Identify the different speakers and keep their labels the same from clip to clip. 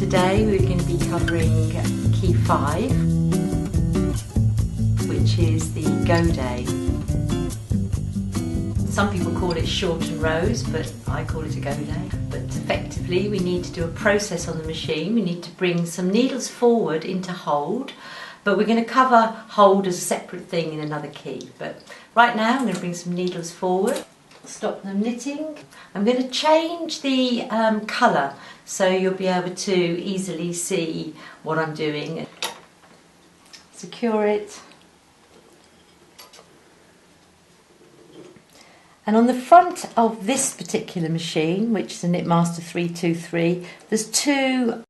Speaker 1: Today we're going to be covering key 5, which is the Godet. Some people call it short and rose, but I call it a Godet. But effectively we need to do a process on the machine. We need to bring some needles forward into hold, but we're going to cover hold as a separate thing in another key. But right now I'm going to bring some needles forward, stop them knitting. I'm going to change the colour so you'll be able to easily see what I'm doing. Secure it. And on the front of this particular machine, which is a Knitmaster 323, there's 2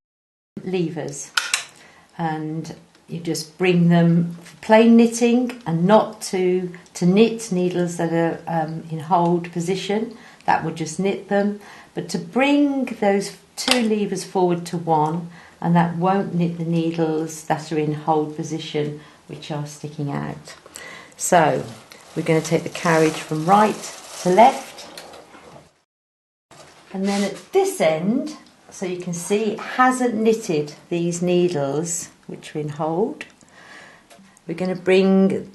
Speaker 1: levers, and you just bring them for plain knitting and not to knit needles that are in hold position. That would just knit them, but to bring those 2 levers forward to 1, and that won't knit the needles that are in hold position, which are sticking out. So we're going to take the carriage from right to left, and then at this end, so you can see it hasn't knitted these needles which are in hold. We're going to bring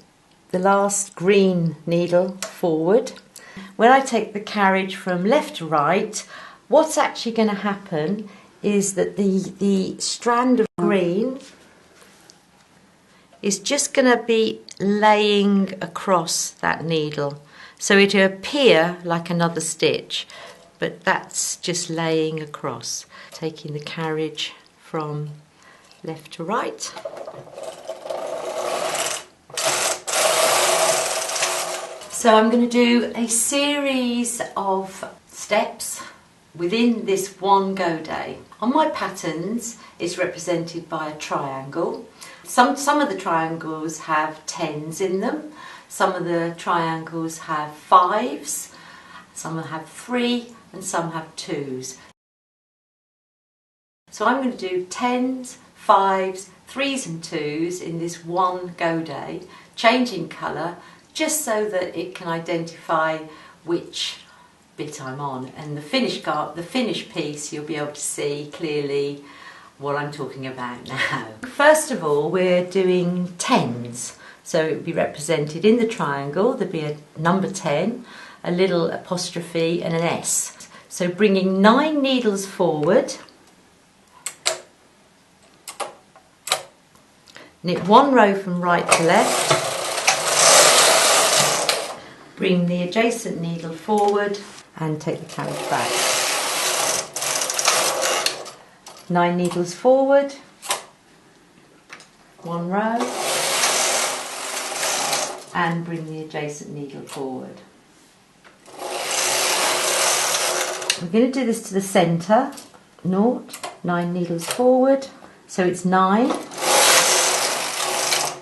Speaker 1: the last green needle forward. When I take the carriage from left to right, what's actually going to happen is that the strand of green is just going to be laying across that needle. So it'll appear like another stitch, but that's just laying across. Taking the carriage from left to right. So I'm going to do a series of steps within this one Godet. On my patterns, it's represented by a triangle. Some of the triangles have 10s in them. Some of the triangles have 5s, some have 3, and some have 2s. So I'm going to do 10s, 5s, 3s and 2s in this one Godet, changing colour, just so that it can identify which bit I'm on. And the finished piece, you'll be able to see clearly what I'm talking about now. First of all, we're doing 10s. So it would be represented in the triangle. There'd be a number 10, a little apostrophe and an S. So bringing 9 needles forward, knit 1 row from right to left, bring the adjacent needle forward and take the carriage back. 9 needles forward, 1 row, and bring the adjacent needle forward. We're going to do this to the centre, 0, 9 needles forward, so it's 9,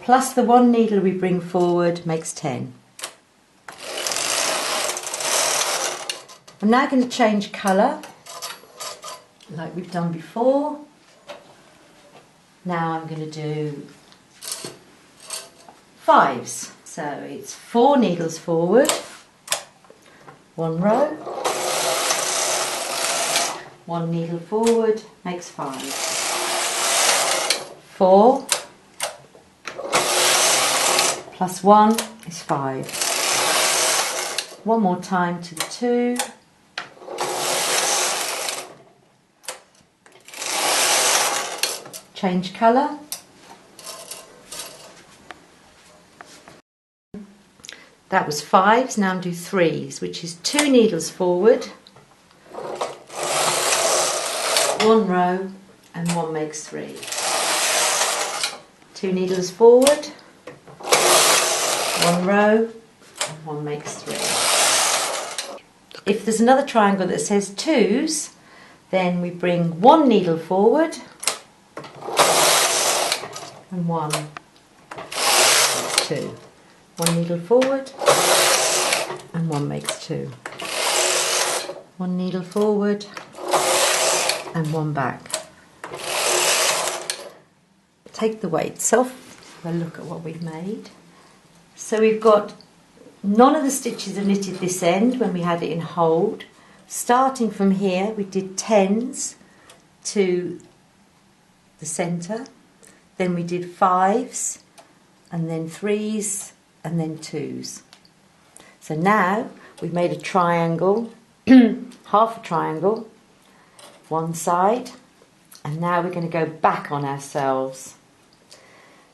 Speaker 1: plus the 1 needle we bring forward makes 10. I'm now going to change colour, like we've done before. Now I'm going to do 5s. So it's 4 needles forward, 1 row, 1 needle forward makes 5. 4 plus 1 is 5. One more time to the 2. Change colour. That was 5s, now I'm doing 3s, which is 2 needles forward, 1 row, and 1 makes 3. 2 needles forward, 1 row, and 1 makes 3. If there's another triangle that says 2s, then we bring 1 needle forward, and 1, that's 2. 1 needle forward, and 1 makes 2. 1 needle forward, and 1 back. Take the weights off, have a look at what we've made. So we've got, none of the stitches are knitted this end when we had it in hold. Starting from here, we did 10s to the centre, then we did 5s, and then 3s, and then 2s. So now we've made a triangle, half a triangle, one side, and now we're going to go back on ourselves.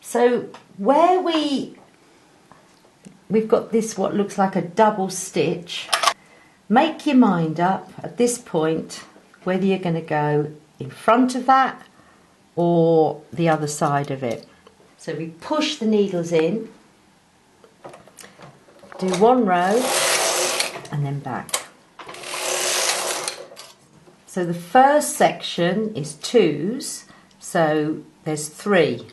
Speaker 1: So where we've got this what looks like a double stitch, make your mind up at this point whether you're going to go in front of that or the other side of it. So we push the needles in, do one row and then back. So the first section is 2s, so there's 3.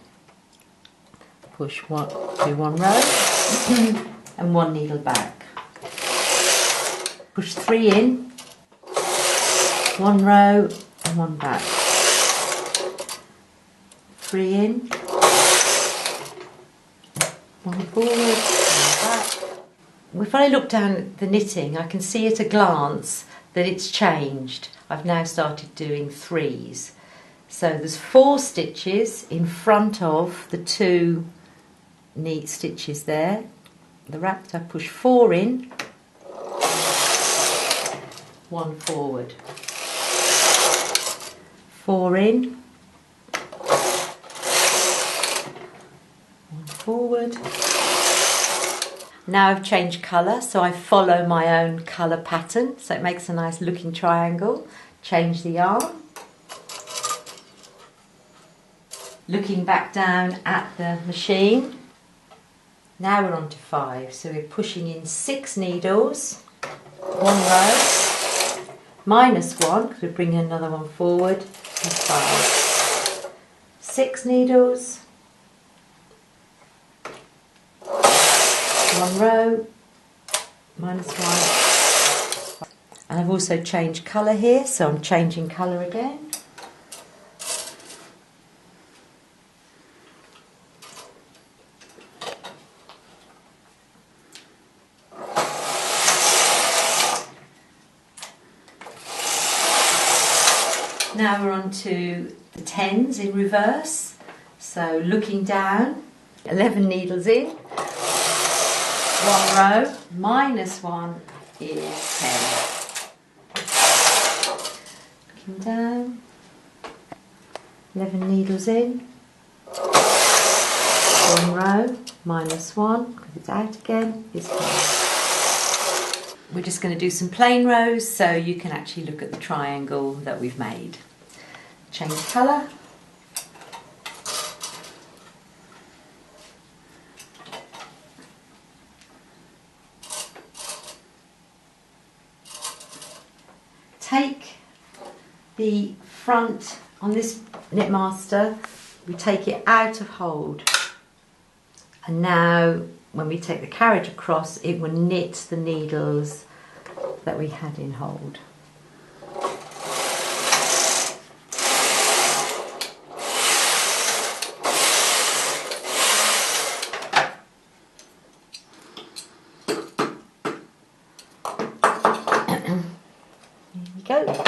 Speaker 1: Push one, do one row and one needle back. Push 3 in, one row and one back. 3 in, one forward, one back. If I look down at the knitting, I can see at a glance that it's changed. I've now started doing 3s. So there's 4 stitches in front of the 2 neat stitches there. The wrapped, I push 4 in, 1 forward, 4 in, 1 forward. Now I've changed colour, so I follow my own colour pattern, so it makes a nice looking triangle. Change the yarn. Looking back down at the machine. Now we're on to 5, so we're pushing in 6 needles, 1 row, minus 1, because we're bringing another one forward, and 5. 6 needles, 1 row, minus 1. And I've also changed colour here, so I'm changing colour again. Now we're on to the 10s in reverse. So looking down, 11 needles in, 1 row, minus 1 is 10. Looking down, 11 needles in, 1 row, minus 1, because it's out again, is 10. We're just going to do some plain rows so you can actually look at the triangle that we've made. Change colour. Take the front on this Knitmaster, we take it out of hold, and now when we take the carriage across, it will knit the needles that we had in hold. Here we go.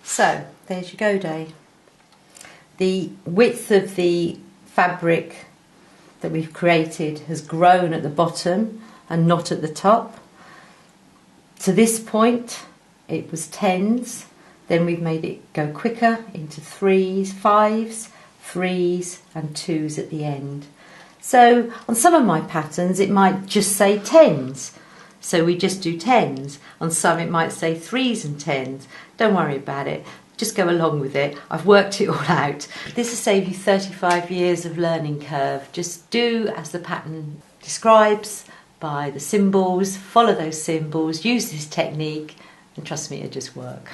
Speaker 1: So, there's your Godet. The width of the fabric that we've created has grown at the bottom and not at the top. To this point it was 10s, then we've made it go quicker into 3s, 5s, 3s and 2s at the end. So on some of my patterns it might just say 10s, so we just do 10s. On some it might say 3s and 10s. Don't worry about it. Just go along with it. I've worked it all out. This will save you 35 years of learning curve. Just do as the pattern describes by the symbols, follow those symbols, use this technique, and trust me, it'll just work.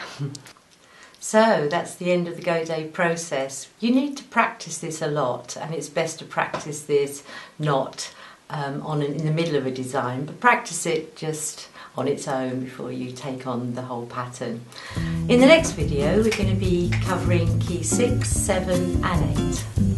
Speaker 1: So that's the end of the Godet process. You need to practice this a lot, and it's best to practice this not in the middle of a design, but practice it just on its own before you take on the whole pattern. In the next video we're going to be covering key 6, 7 and 8.